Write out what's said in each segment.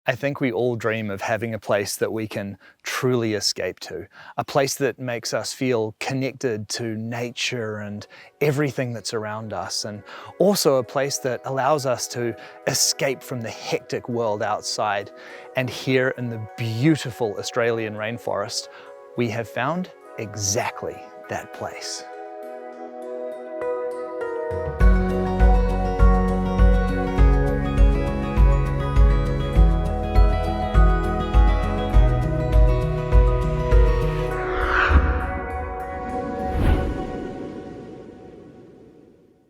I think we all dream of having a place that we can truly escape to, a place that makes us feel connected to nature and everything that's around us, and also a place that allows us to escape from the hectic world outside. And here in the beautiful Australian rainforest, we have found exactly that place.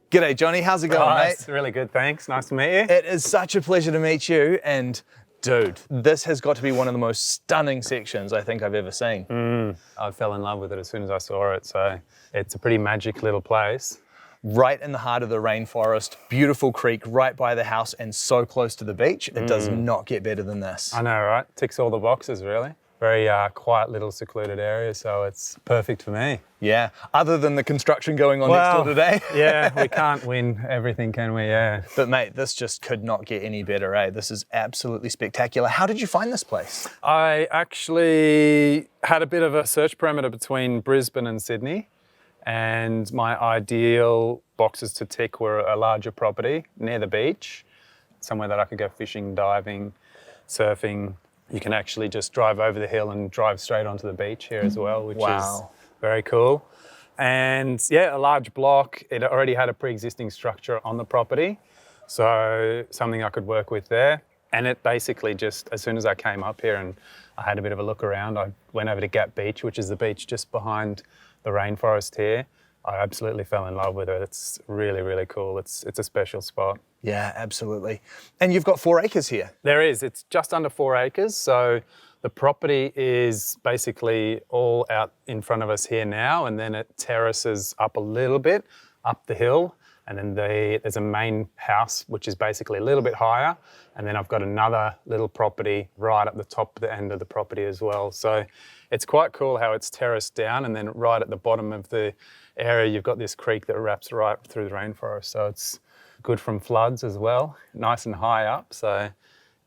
G'day, Johnny. How's it going, mate? It's really good, thanks. Nice to meet you. It is such a pleasure to meet you. And dude, this has got to be one of the most stunning sections I think I've ever seen. I fell in love with it as soon as I saw it. So it's a pretty magic little place. Right in the heart of the rainforest, beautiful creek right by the house and so close to the beach. It does not get better than this. I know, right? Ticks all the boxes, really. Very quiet little secluded area, so it's perfect for me. Yeah, other than the construction going on next door today. Yeah, we can't win everything, can we? Yeah. But mate, this just could not get any better, eh? This is absolutely spectacular. How did you find this place? I actually had a bit of a search perimeter between Brisbane and Sydney, and my ideal boxes to tick were a larger property near the beach, somewhere that I could go fishing, diving, surfing. You can actually just drive over the hill and drive straight onto the beach here as well, which is very cool. And yeah, a large block. It already had a pre-existing structure on the property, so something I could work with there. And it basically just, as soon as I came up here and I had a bit of a look around, I went over to Gap Beach, which is the beach just behind the rainforest here. I absolutely fell in love with it. It's really, really cool. It's a special spot. Yeah, absolutely. And you've got 4 acres here. There is. It's just under 4 acres. So the property is basically all out in front of us here now, and then it terraces up a little bit up the hill. And then there's a main house, which is basically a little bit higher. And then I've got another little property right at the top of the end of the property as well. So it's quite cool how it's terraced down, and then right at the bottom of the area, you've got this creek that wraps right through the rainforest. So it's good from floods as well, nice and high up. So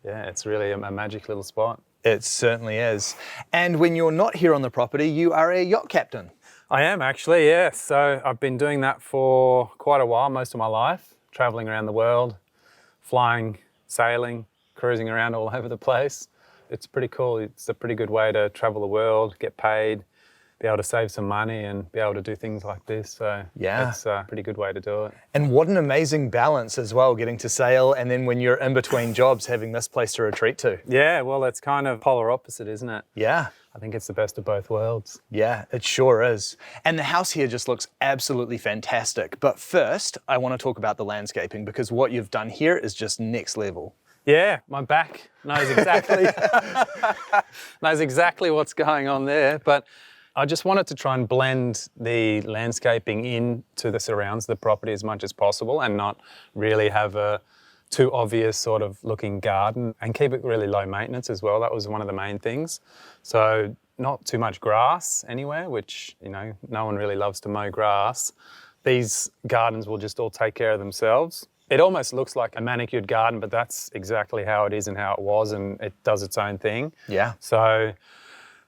yeah, it's really a magic little spot. It certainly is. And when you're not here on the property, you are a yacht captain. I am actually, yeah. So I've been doing that for quite a while, most of my life, traveling around the world, flying, sailing, cruising around all over the place. It's pretty cool. It's a pretty good way to travel the world, get paid, be able to save some money and be able to do things like this. So yeah, it's a pretty good way to do it. And what an amazing balance as well, getting to sail and then when you're in between jobs, having this place to retreat to. Yeah, well, it's kind of polar opposite, isn't it? Yeah. I think it's the best of both worlds. Yeah, it sure is. And the house here just looks absolutely fantastic. But first, I want to talk about the landscaping, because what you've done here is just next level. Yeah, my back knows exactly what's going on there. But I just wanted to try and blend the landscaping into the surrounds of the property as much as possible and not really have a too obvious sort of looking garden, and keep it really low maintenance as well. That was one of the main things. So not too much grass anywhere, which, you know, no one really loves to mow grass. These gardens will just all take care of themselves. It almost looks like a manicured garden, but that's exactly how it is and how it was, and it does its own thing. Yeah. So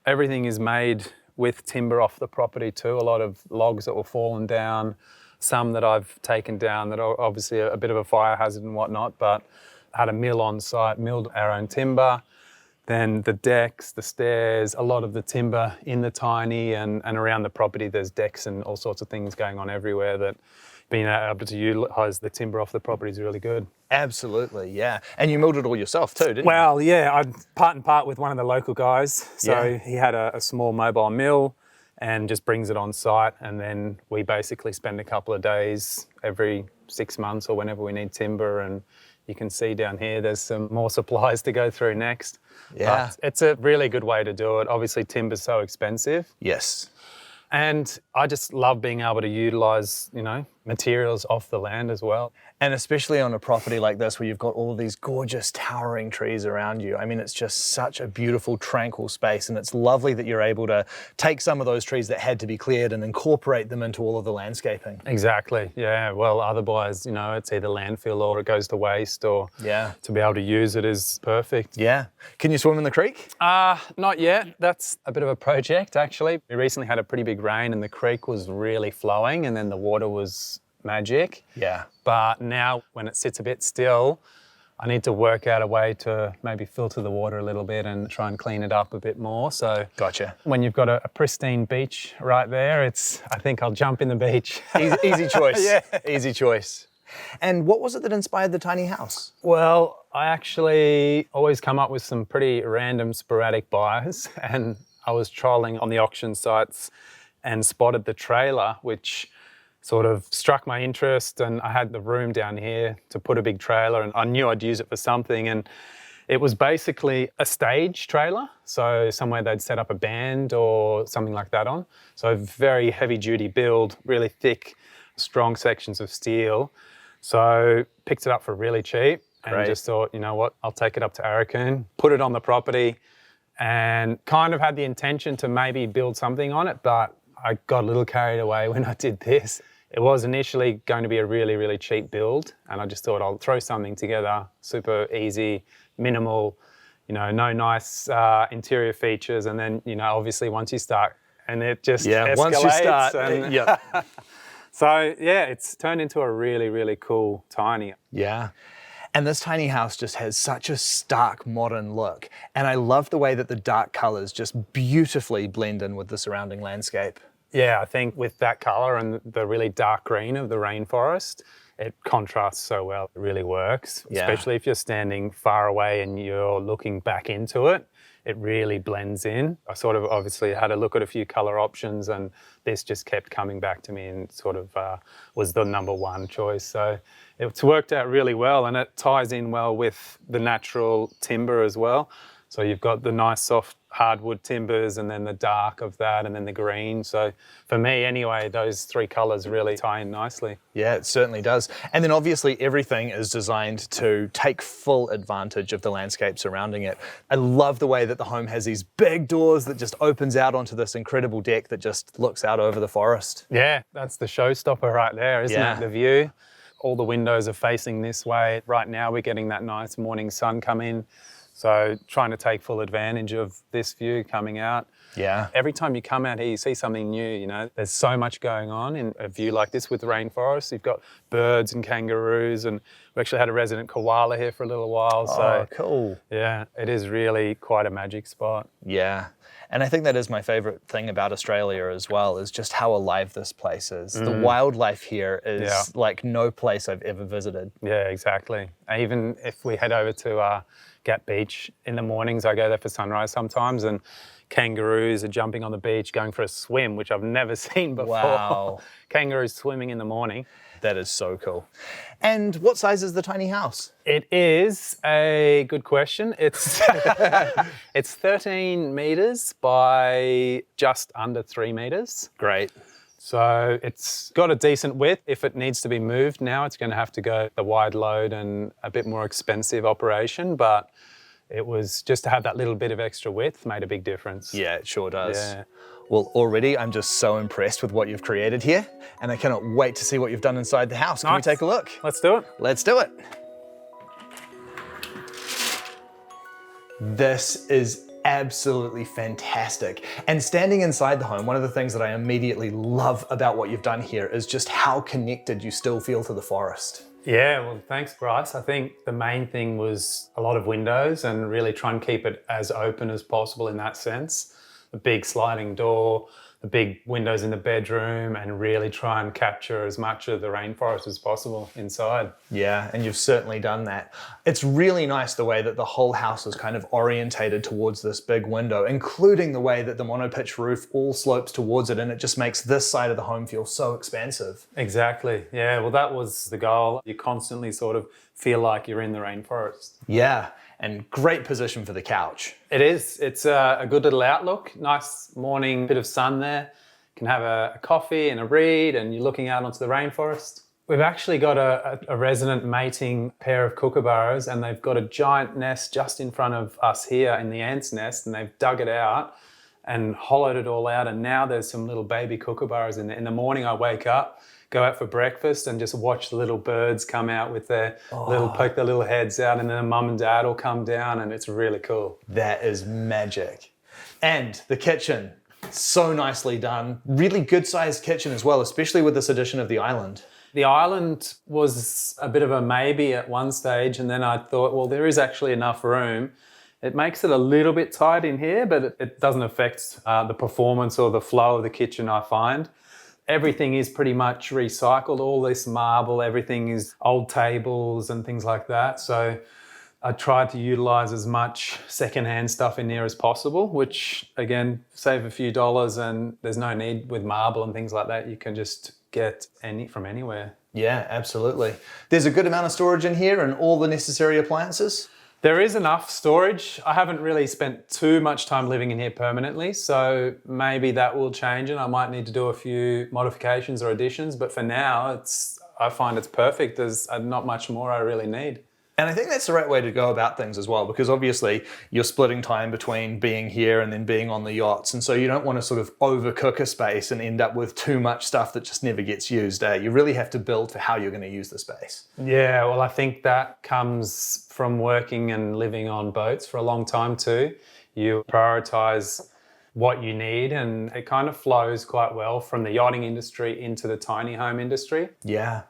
everything is made with timber off the property too. A lot of logs that were fallen down, some that I've taken down that are obviously a bit of a fire hazard and whatnot, but had a mill on site, milled our own timber. Then the decks, the stairs, a lot of the timber in the tiny and around the property, there's decks and all sorts of things going on everywhere that being able to utilise the timber off the property is really good. Absolutely, yeah. And you milled it all yourself too, didn't you? Well, yeah, I part and part with one of the local guys. So he had a small mobile mill and just brings it on site, and then we basically spend a couple of days every 6 months or whenever we need timber, and you can see down here there's some more supplies to go through next. Yeah. But it's a really good way to do it. Obviously timber's so expensive. Yes. And I just love being able to utilise, you know, materials off the land as well. And especially on a property like this where you've got all of these gorgeous towering trees around you. I mean, it's just such a beautiful, tranquil space, and it's lovely that you're able to take some of those trees that had to be cleared and incorporate them into all of the landscaping. Exactly, yeah. Well, otherwise, it's either landfill or it goes to waste, or to be able to use it is perfect. Yeah. Can you swim in the creek? Not yet. That's a bit of a project, actually. We recently had a pretty big rain and the creek was really flowing, and then the water was magic. Yeah. But now when it sits a bit still, I need to work out a way to maybe filter the water a little bit and try and clean it up a bit more. So gotcha. When you've got a pristine beach right there, I think I'll jump in the beach. Easy choice. Yeah. Easy choice. And what was it that inspired the tiny house? Well, I actually always come up with some pretty random, sporadic buys, and I was trolling on the auction sites and spotted the trailer, which sort of struck my interest, and I had the room down here to put a big trailer, and I knew I'd use it for something. And it was basically a stage trailer, so somewhere they'd set up a band or something like that on. So very heavy duty build, really thick, strong sections of steel. So picked it up for really cheap and just thought, you know what, I'll take it up to Arakoon, put it on the property, and kind of had the intention to maybe build something on it, but I got a little carried away when I did this. It was initially going to be a really, really cheap build, and I just thought I'll throw something together, super easy, minimal, no nice interior features, and then, obviously once you start, and it just escalates. Once you start, So yeah, it's turned into a really, really cool tiny. Yeah. And this tiny house just has such a stark modern look. And I love the way that the dark colors just beautifully blend in with the surrounding landscape. Yeah, I think with that color and the really dark green of the rainforest, it contrasts so well. It really works, especially if you're standing far away and you're looking back into it. It really blends in. I sort of obviously had a look at a few color options, and this just kept coming back to me and sort of was the number one choice. So it's worked out really well, and it ties in well with the natural timber as well. So you've got the nice soft hardwood timbers, and then the dark of that, and then the green. So for me anyway, those three colors really tie in nicely. Yeah, it certainly does. And then obviously everything is designed to take full advantage of the landscape surrounding it. I love the way that the home has these big doors that just opens out onto this incredible deck that just looks out over the forest. Yeah, that's the showstopper right there, isn't it? The view. All the windows are facing this way. Right now we're getting that nice morning sun come in. So trying to take full advantage of this view coming out. Yeah. Every time you come out here, you see something new, There's so much going on in a view like this with the rainforest. You've got birds and kangaroos, and we actually had a resident koala here for a little while. Oh, cool. Yeah, it is really quite a magic spot. Yeah. And I think that is my favorite thing about Australia as well, is just how alive this place is. The wildlife here is like no place I've ever visited. Yeah, exactly. Even if we head over to Gap Beach in the mornings, I go there for sunrise sometimes, and kangaroos are jumping on the beach going for a swim, which I've never seen before. Wow. Kangaroos swimming in the morning. That is so cool. And what size is the tiny house? It is a good question. It's it's 13 meters by just under 3 meters. Great. So it's got a decent width. If it needs to be moved now, it's going to have to go the wide load and a bit more expensive operation, but it was just to have that little bit of extra width made a big difference. Yeah, it sure does. Yeah. Well, already I'm just so impressed with what you've created here, and I cannot wait to see what you've done inside the house. Can we take a look? Let's do it. Let's do it. This is absolutely fantastic. And standing inside the home, one of the things that I immediately love about what you've done here is just how connected you still feel to the forest. Yeah, well, thanks, Bryce. I think the main thing was a lot of windows and really try and keep it as open as possible in that sense. The big sliding door, the big windows in the bedroom, and really try and capture as much of the rainforest as possible inside. Yeah, and you've certainly done that. It's really nice the way that the whole house is kind of orientated towards this big window, including the way that the monopitch roof all slopes towards it, and it just makes this side of the home feel so expansive. Exactly, yeah, well that was the goal. You constantly sort of feel like you're in the rainforest. Yeah, and great position for the couch. It is. It's a good little outlook. Nice morning, bit of sun there. can have a coffee and a read, and you're looking out onto the rainforest. We've actually got a resident mating pair of kookaburras, and they've got a giant nest just in front of us here in the ant's nest, and they've dug it out and hollowed it all out, and now there's some little baby kookaburras in there. In the morning I wake up, go out for breakfast and just watch the little birds come out with their poke their little heads out, and then the mum and dad will come down, and it's really cool. That is magic. And the kitchen, so nicely done. Really good sized kitchen as well, especially with this addition of the island. The island was a bit of a maybe at one stage, and then I thought, well, there is actually enough room. It makes it a little bit tight in here, but it doesn't affect the performance or the flow of the kitchen, I find. Everything is pretty much recycled, all this marble, everything is old tables and things like that. So I tried to utilise as much secondhand stuff in there as possible, which again, save a few dollars, and there's no need with marble and things like that. You can just get any from anywhere. Yeah, absolutely. There's a good amount of storage in here and all the necessary appliances. There is enough storage. I haven't really spent too much time living in here permanently, so maybe that will change and I might need to do a few modifications or additions, but for now, I find it's perfect. There's not much more I really need. And I think that's the right way to go about things as well, because obviously you're splitting time between being here and then being on the yachts. And so you don't want to sort of overcook a space and end up with too much stuff that just never gets used. You really have to build for how you're going to use the space. Yeah, well, I think that comes from working and living on boats for a long time too. You prioritize what you need, and it kind of flows quite well from the yachting industry into the tiny home industry. Yeah.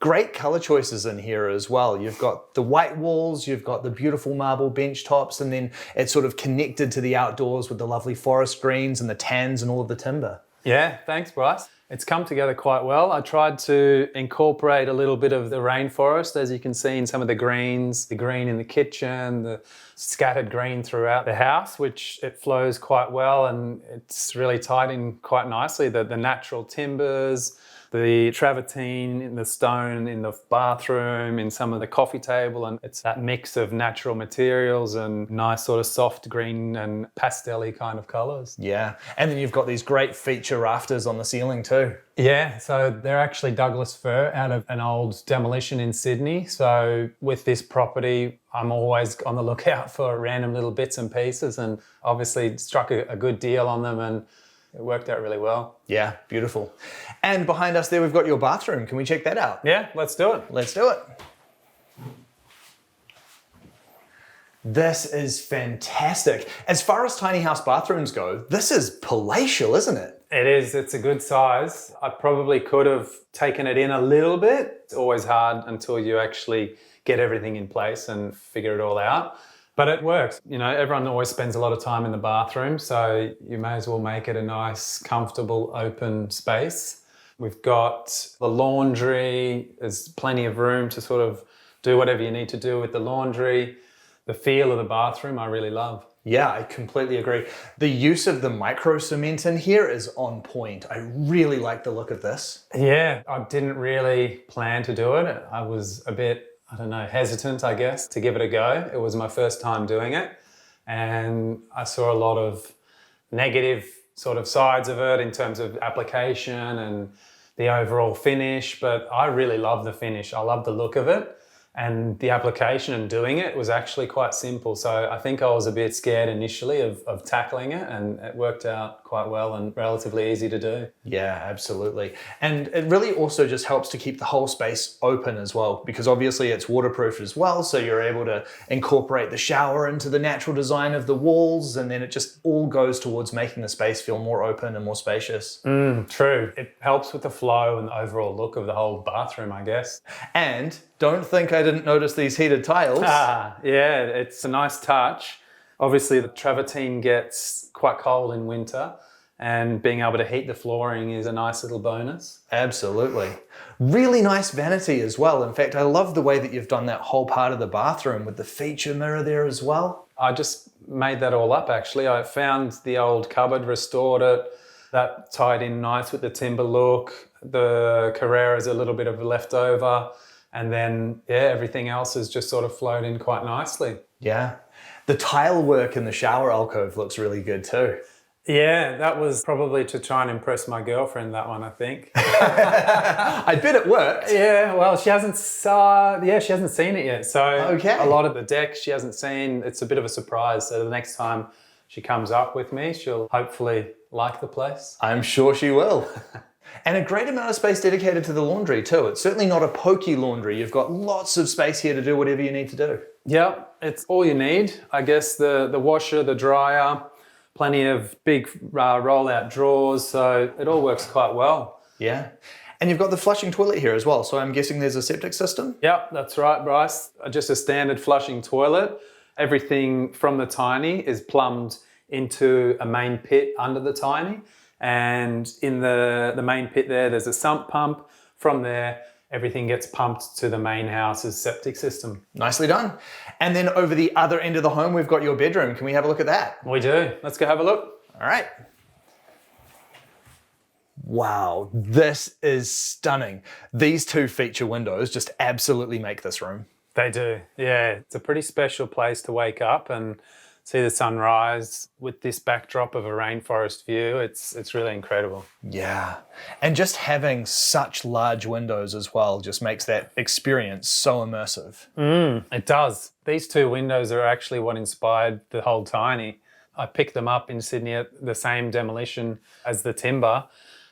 Great color choices in here as well. You've got the white walls, you've got the beautiful marble bench tops, and then it's sort of connected to the outdoors with the lovely forest greens and the tans and all of the timber. Yeah, thanks, Bryce. It's come together quite well. I tried to incorporate a little bit of the rainforest, as you can see in some of the greens, the green in the kitchen, the scattered green throughout the house, which it flows quite well, and it's really tied in quite nicely. The natural timbers, the travertine in the stone in the bathroom, in some of the coffee table, and it's that mix of natural materials and nice sort of soft green and pastel-y kind of colours. Yeah, and then you've got these great feature rafters on the ceiling too. Yeah, so they're actually Douglas fir out of an old demolition in Sydney. So with this property, I'm always on the lookout for random little bits and pieces, and obviously struck a good deal on them, and it worked out really well. Yeah, beautiful. And behind us there, we've got your bathroom. Can we check that out? Yeah, let's do it. Let's do it. This is fantastic. As far as tiny house bathrooms go, this is palatial, isn't it? It is. It's a good size. I probably could have taken it in a little bit. It's always hard until you actually get everything in place and figure it all out. But it works. You know, everyone always spends a lot of time in the bathroom, so you may as well make it a nice, comfortable, open space. We've got the laundry. There's plenty of room to sort of do whatever you need to do with the laundry. The feel of the bathroom, I really love. Yeah, I completely agree. The use of the micro cement in here is on point. I really like the look of this. Yeah, I didn't really plan to do it. I was a bit, hesitant, I guess, to give it a go. It was my first time doing it, and I saw a lot of negative sort of sides of it in terms of application and the overall finish, but I really love the finish. I love the look of it. And the application and doing it was actually quite simple. So I think I was a bit scared initially of tackling it, and it worked out quite well and relatively easy to do. Yeah, absolutely. And it really also just helps to keep the whole space open as well, because obviously it's waterproof as well. So you're able to incorporate the shower into the natural design of the walls, and then it just all goes towards making the space feel more open and more spacious. True. It helps with the flow and the overall look of the whole bathroom, I guess. And don't think I didn't notice these heated tiles. Yeah, it's a nice touch. Obviously, the travertine gets quite cold in winter, and being able to heat the flooring is a nice little bonus. Absolutely. Really nice vanity as well. In fact, I love the way that you've done that whole part of the bathroom with the feature mirror there as well. I just made that all up, actually. I found the old cupboard, restored it. That tied in nice with the timber look. The Carrera's a little bit of a leftover. And then, everything else has just sort of flowed in quite nicely. Yeah. The tile work in the shower alcove looks really good too. Yeah, that was probably to try and impress my girlfriend, that one, I think. I bet it worked. Yeah, well, she hasn't she hasn't seen it yet. So Okay. a lot of the deck she hasn't seen. It's a bit of a surprise. So the next time she comes up with me, she'll hopefully like the place. I'm sure she will. And a great amount of space dedicated to the laundry too. It's certainly not a pokey laundry. You've got lots of space here to do whatever you need to do. Yeah, it's all you need. I guess the washer, the dryer, plenty of big roll-out drawers. So it all works quite well. Yeah. And you've got the flushing toilet here as well. So I'm guessing there's a septic system? Yep, that's right, Bryce. Just a standard flushing toilet. Everything from the tiny is plumbed into a main pit under the tiny. And in the main pit there's a sump pump. From there, everything gets pumped to the main house's septic system. Nicely done. And then over the other end of the home, we've got your bedroom. Can we have a look at that? We do. Let's go have a look. All right. Wow, this is stunning. These two feature windows just absolutely make this room. They do. Yeah, it's a pretty special place to wake up and see the sunrise with this backdrop of a rainforest view. It's really incredible. Yeah, and just having such large windows as well just makes that experience so immersive. It does. These two windows are actually what inspired the whole tiny. I picked them up in Sydney at the same demolition as the timber,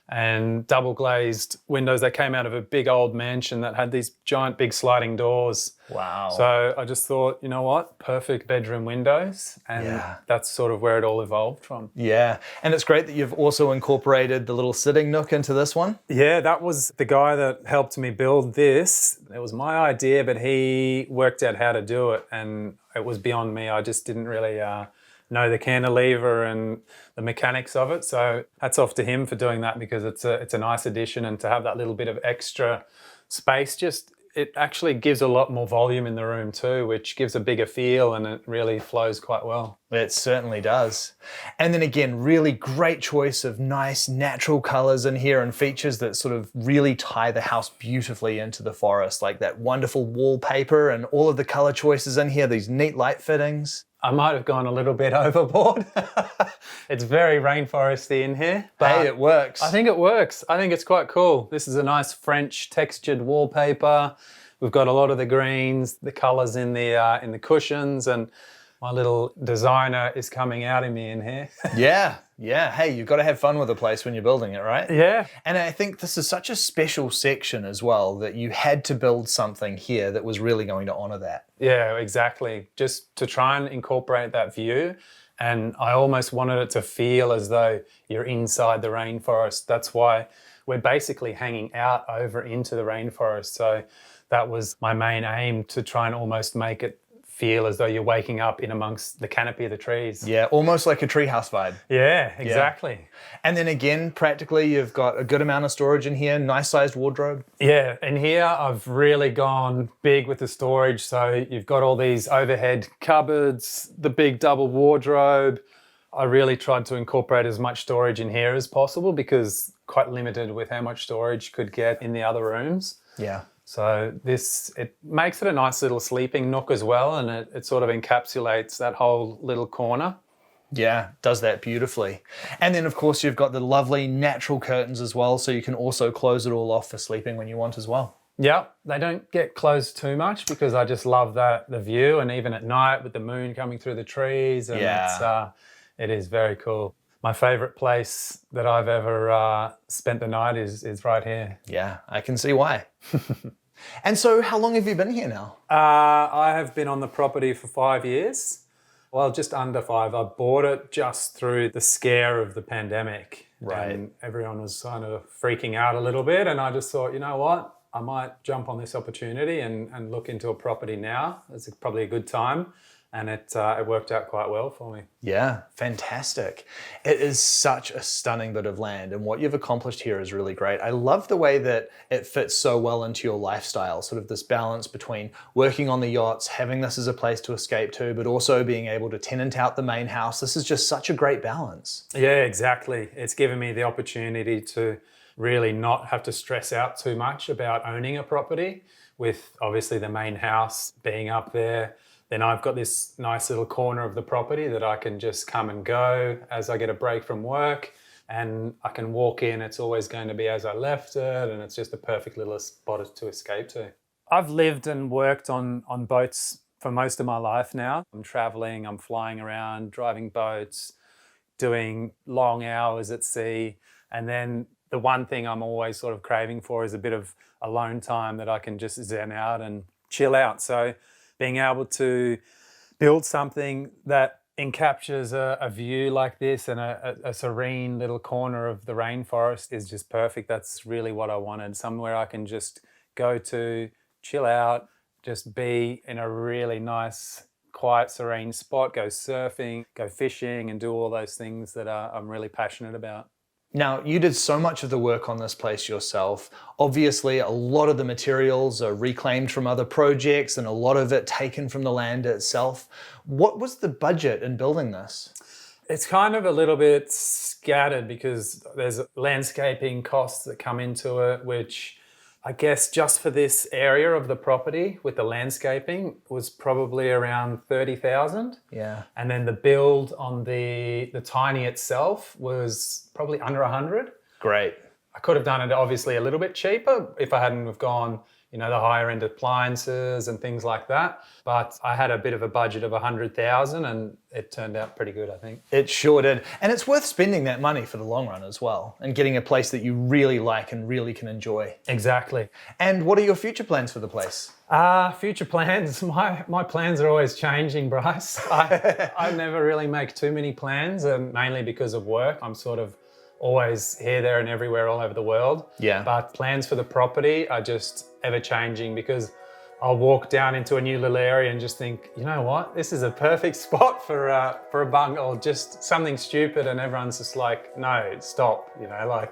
and double glazed windows that came out of a big old mansion that had these giant big sliding doors. Wow. So I just thought, you know what, perfect bedroom windows, and that's sort of where it all evolved from. Yeah, and it's great that you've also incorporated the little sitting nook into this one. Yeah, that was the guy that helped me build this. It was my idea, but he worked out how to do it, and it was beyond me. I just didn't really know the cantilever and the mechanics of it. So hats off to him for doing that, because it's a nice addition, and to have that little bit of extra space, it actually gives a lot more volume in the room too, which gives a bigger feel, and it really flows quite well. It certainly does. And then again, really great choice of nice natural colors in here and features that sort of really tie the house beautifully into the forest, like that wonderful wallpaper and all of the color choices in here, these neat light fittings. I might have gone a little bit overboard. It's very rainforesty in here. But hey, it works. I think it works. I think it's quite cool. This is a nice French textured wallpaper. We've got a lot of the greens, the colours in the cushions, and my little designer is coming out in me in here. Yeah. Hey, you've got to have fun with a place when you're building it, right? Yeah. And I think this is such a special section as well, that you had to build something here that was really going to honour that. Yeah, exactly. Just to try and incorporate that view. And I almost wanted it to feel as though you're inside the rainforest. That's why we're basically hanging out over into the rainforest. So that was my main aim, to try and almost make it feel as though you're waking up in amongst the canopy of the trees. Yeah, almost like a treehouse vibe. Yeah, exactly. Yeah. And then again, practically, you've got a good amount of storage in here, nice sized wardrobe. Yeah, and here I've really gone big with the storage. So you've got all these overhead cupboards, the big double wardrobe. I really tried to incorporate as much storage in here as possible, because quite limited with how much storage you could get in the other rooms. Yeah. So it makes it a nice little sleeping nook as well, and it sort of encapsulates that whole little corner. Yeah, does that beautifully. And then of course you've got the lovely natural curtains as well, so you can also close it all off for sleeping when you want as well. Yeah, they don't get closed too much, because I just love the view, and even at night with the moon coming through the trees, and it is very cool. My favourite place that I've ever spent the night is right here. Yeah, I can see why. And so how long have you been here now? I have been on the property for 5 years. Well, just under 5. I bought it just through the scare of the pandemic. Right. And everyone was kind of freaking out a little bit. And I just thought, you know what? I might jump on this opportunity and look into a property now. It's probably a good time. And it worked out quite well for me. Yeah, fantastic. It is such a stunning bit of land, and what you've accomplished here is really great. I love the way that it fits so well into your lifestyle, sort of this balance between working on the yachts, having this as a place to escape to, but also being able to tenant out the main house. This is just such a great balance. Yeah, exactly. It's given me the opportunity to really not have to stress out too much about owning a property, with obviously the main house being up there. Then I've got this nice little corner of the property that I can just come and go as I get a break from work, and I can walk in. It's always going to be as I left it, and it's just a perfect little spot to escape to. I've lived and worked on boats for most of my life now. I'm traveling, I'm flying around, driving boats, doing long hours at sea, and then the one thing I'm always sort of craving for is a bit of alone time that I can just zen out and chill out. So being able to build something that encaptures a view like this and a serene little corner of the rainforest is just perfect. That's really what I wanted. Somewhere I can just go to, chill out, just be in a really nice, quiet, serene spot, go surfing, go fishing, and do all those things that I'm really passionate about. Now, you did so much of the work on this place yourself. Obviously, a lot of the materials are reclaimed from other projects and a lot of it taken from the land itself. What was the budget in building this? It's kind of a little bit scattered because there's landscaping costs that come into it, which I guess just for this area of the property with the landscaping was probably around 30,000. Yeah. And then the build on the tiny itself was probably under 100. Great. I could have done it obviously a little bit cheaper if I hadn't have gone, you know, the higher end appliances and things like that. But I had a bit of a budget of 100,000 and it turned out pretty good, I think. It sure did. And it's worth spending that money for the long run as well and getting a place that you really like and really can enjoy. Exactly. And what are your future plans for the place? Future plans. My plans are always changing, Bryce. I never really make too many plans, and mainly because of work. I'm sort of always here, there and everywhere all over the world. Yeah. But plans for the property are just ever changing because I'll walk down into a new little area and just think, you know what, this is a perfect spot for a bungalow, or just something stupid, and everyone's just like, no, stop. You know, like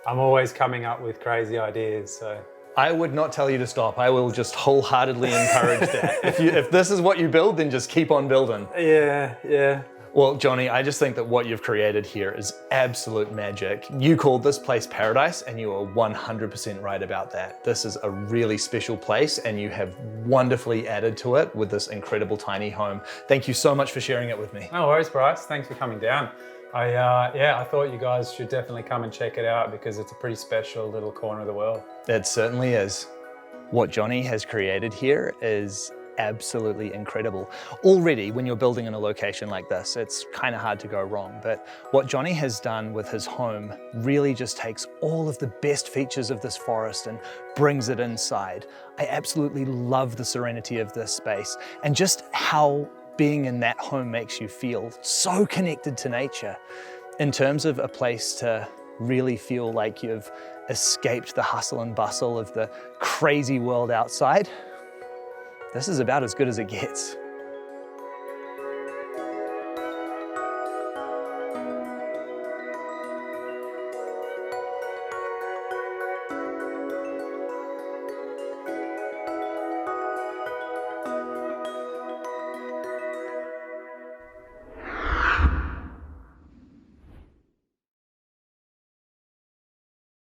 I'm always coming up with crazy ideas. So I would not tell you to stop. I will just wholeheartedly encourage that. If this is what you build, then just keep on building. Yeah. Well, Johny, I just think that what you've created here is absolute magic. You called this place paradise, and you are 100% right about that. This is a really special place, and you have wonderfully added to it with this incredible tiny home. Thank you so much for sharing it with me. No worries, Bryce. Thanks for coming down. I thought you guys should definitely come and check it out because it's a pretty special little corner of the world. It certainly is. What Johny has created here is absolutely incredible. Already, when you're building in a location like this, it's kind of hard to go wrong. But what Johny has done with his home really just takes all of the best features of this forest and brings it inside. I absolutely love the serenity of this space and just how being in that home makes you feel so connected to nature. In terms of a place to really feel like you've escaped the hustle and bustle of the crazy world outside, this is about as good as it gets.